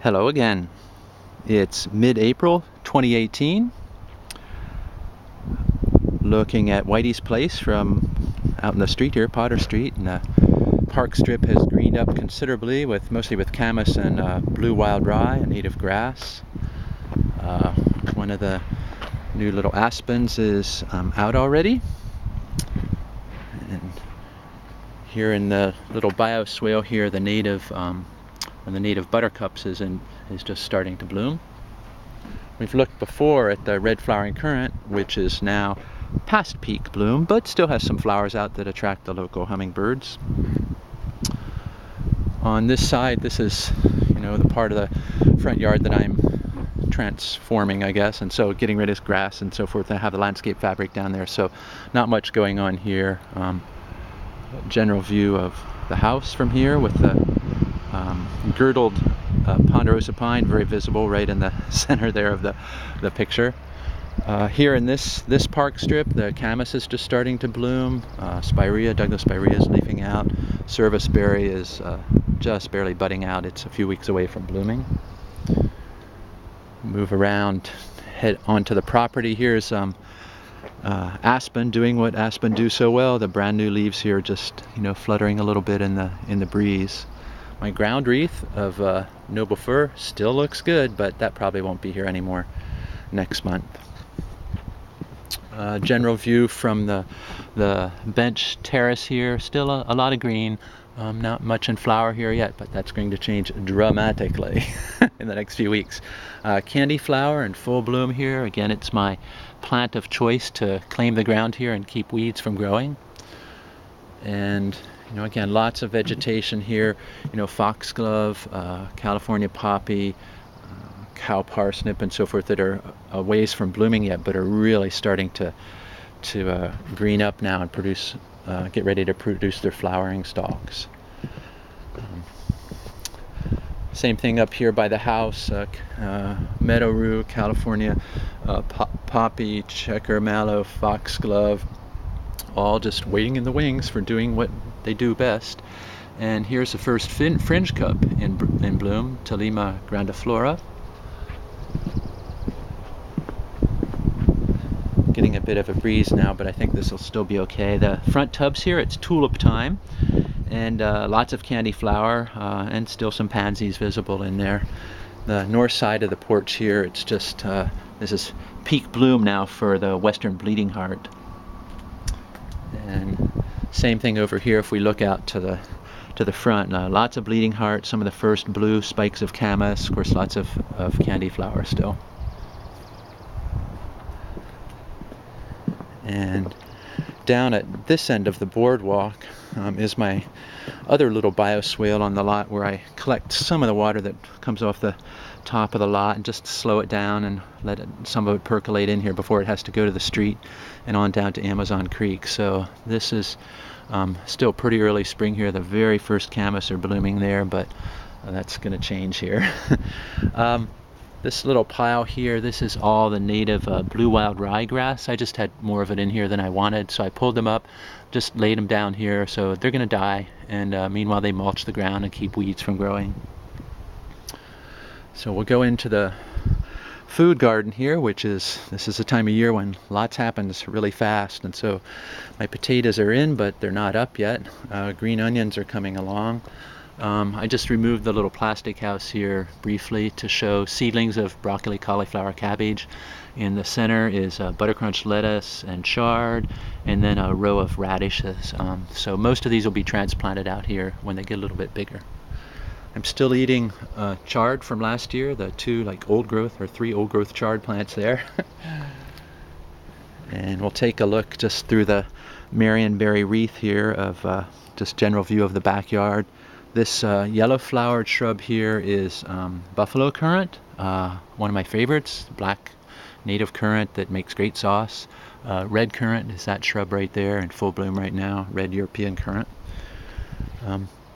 Hello again. It's mid-April 2018. Looking at Whitey's place from out in the street here, Potter Street, and the park strip has greened up considerably, mostly with camas and blue wild rye, a native grass. One of the new little aspens is out already, and here in the little bioswale here, the native buttercups is just starting to bloom. We've looked before at the red flowering currant, which is now past peak bloom, but still has some flowers out that attract the local hummingbirds. On this side, this is, the part of the front yard that I'm transforming, I guess, and so getting rid of grass and so forth. I have the landscape fabric down there, so not much going on here. General view of the house from here with the girdled ponderosa pine, very visible right in the center there of the picture. Here in this park strip, the camas is just starting to bloom. Douglas spirea is leafing out. Serviceberry is just barely budding out. It's a few weeks away from blooming. Move around, head onto the property. Here's aspen doing what aspen do so well. The brand new leaves here just fluttering a little bit in the breeze. My ground wreath of noble fir still looks good, but that probably won't be here anymore next month. General view from the bench terrace here, still a lot of green. Not much in flower here yet, but that's going to change dramatically in the next few weeks. Candy flower in full bloom here. Again, it's my plant of choice to claim the ground here and keep weeds from growing. And again, lots of vegetation here. Foxglove, California poppy, cow parsnip, and so forth that are a ways from blooming yet, but are really starting to green up now and get ready to produce their flowering stalks. Same thing up here by the house. Meadow rue, California poppy, checker mallow, foxglove, all just waiting in the wings for doing what they do best. And here's the first fringe cup in bloom, Tolima grandiflora. Getting a bit of a breeze now, but I think this will still be okay. The front tubs here, it's tulip time, and lots of candy flower, and still some pansies visible in there. The north side of the porch here, it's just, this is peak bloom now for the western bleeding heart. And same thing over here if we look out to the front. Lots of bleeding heart, some of the first blue spikes of camas, of course lots of candy flower still. And down at this end of the boardwalk is my other little bioswale on the lot, where I collect some of the water that comes off the top of the lot and just slow it down and let some of it percolate in here before it has to go to the street and on down to Amazon Creek. So this is still pretty early spring here. The very first camas are blooming there, but that's going to change here. This little pile here, this is all the native blue wild ryegrass. I just had more of it in here than I wanted, so I pulled them up, just laid them down here, so they're going to die, and meanwhile they mulch the ground and keep weeds from growing. So we'll go into the food garden here, this is a time of year when lots happens really fast, and so my potatoes are in, but they're not up yet. Green onions are coming along. I just removed the little plastic house here briefly to show seedlings of broccoli, cauliflower, cabbage. In the center is buttercrunch lettuce and chard, and then a row of radishes. So most of these will be transplanted out here when they get a little bit bigger. I'm still eating chard from last year, the three old growth chard plants there. And we'll take a look just through the marionberry wreath here of just general view of the backyard. This yellow flowered shrub here is buffalo currant, one of my favorites, black native currant that makes great sauce. Red currant is that shrub right there in full bloom right now, red European currant.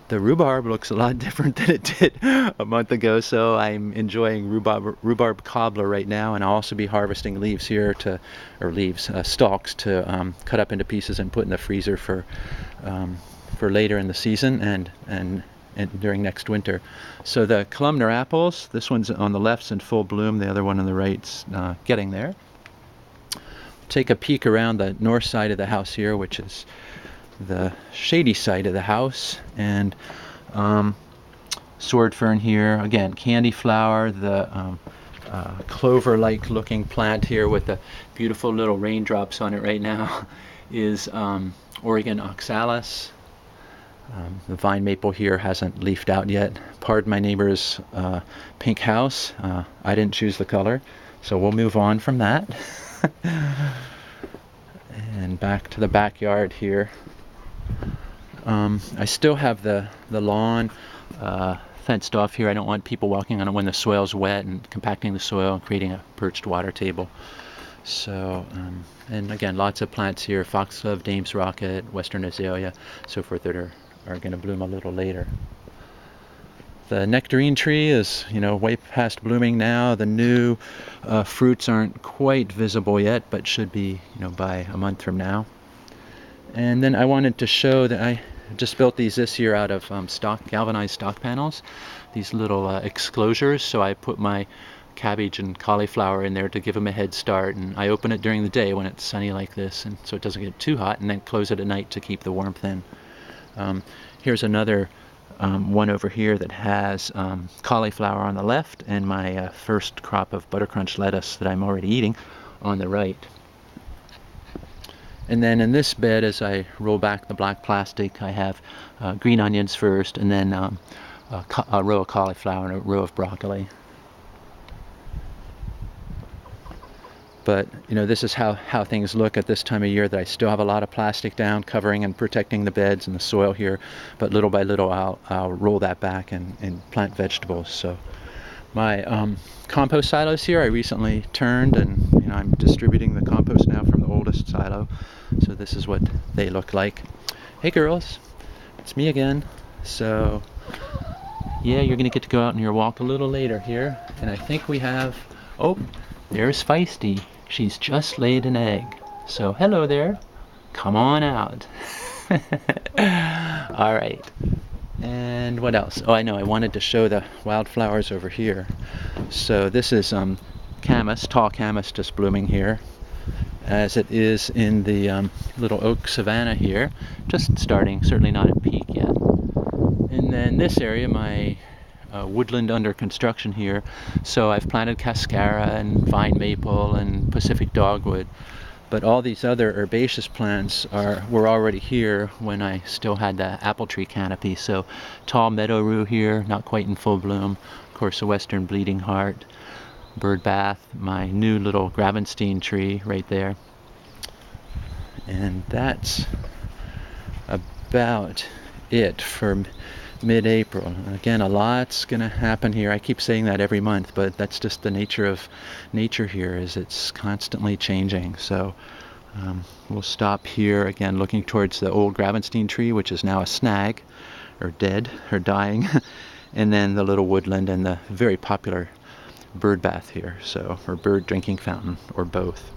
The rhubarb looks a lot different than it did a month ago, so I'm enjoying rhubarb cobbler right now, and I'll also be harvesting leaves here stalks to cut up into pieces and put in the freezer for later in the season and during next winter. So the columnar apples, this one's on the left's in full bloom, the other one on the right's getting there. Take a peek around the north side of the house here, which is the shady side of the house, and sword fern here, again candy flower, the clover-like looking plant here with the beautiful little raindrops on it right now is Oregon oxalis. The vine maple here hasn't leafed out yet. Pardon my neighbor's pink house. I didn't choose the color, so we'll move on from that. And back to the backyard here. I still have the lawn fenced off here. I don't want people walking on it when the soil's wet and compacting the soil and creating a perched water table. So, and again, lots of plants here, foxglove, Dame's rocket, western azalea, so forth, that are going to bloom a little later. The nectarine tree is, way past blooming now. The new fruits aren't quite visible yet, but should be, by a month from now. And then I wanted to show that I just built these this year out of galvanized stock panels, these little exclosures. So I put my cabbage and cauliflower in there to give them a head start, and I open it during the day when it's sunny like this, and so it doesn't get too hot, and then close it at night to keep the warmth in. Here's another one over here that has cauliflower on the left, and my first crop of buttercrunch lettuce that I'm already eating on the right. And then in this bed, as I roll back the black plastic, I have green onions first, and then a row of cauliflower and a row of broccoli. But this is how things look at this time of year, that I still have a lot of plastic down covering and protecting the beds and the soil here, but little by little I'll roll that back and plant vegetables. So my compost silos here I recently turned, and I'm distributing the compost now from the oldest silo. So this is what they look like. Hey girls, it's me again. So yeah, you're gonna get to go out on your walk a little later here, and I think we have, oh, there's Feisty. She's just laid an egg. So hello there, come on out. All right. And what else? Oh, I know, I wanted to show the wildflowers over here. So this is camas, tall camas, just blooming here, as it is in the little oak savanna here, just starting, certainly not at peak yet. And then this area, my woodland under construction here, so I've planted cascara and vine maple and Pacific dogwood. But all these other herbaceous plants were already here when I still had the apple tree canopy. So tall meadow rue here, not quite in full bloom. Of course, the western bleeding heart, bird bath, my new little Gravenstein tree right there. And that's about it for mid-April. Again, a lot's gonna happen here. I keep saying that every month, but that's just the nature of nature here, is it's constantly changing. So we'll stop here again, looking towards the old Gravenstein tree, which is now a snag, or dead, or dying, and then the little woodland and the very popular bird bath here, so, or bird drinking fountain, or both.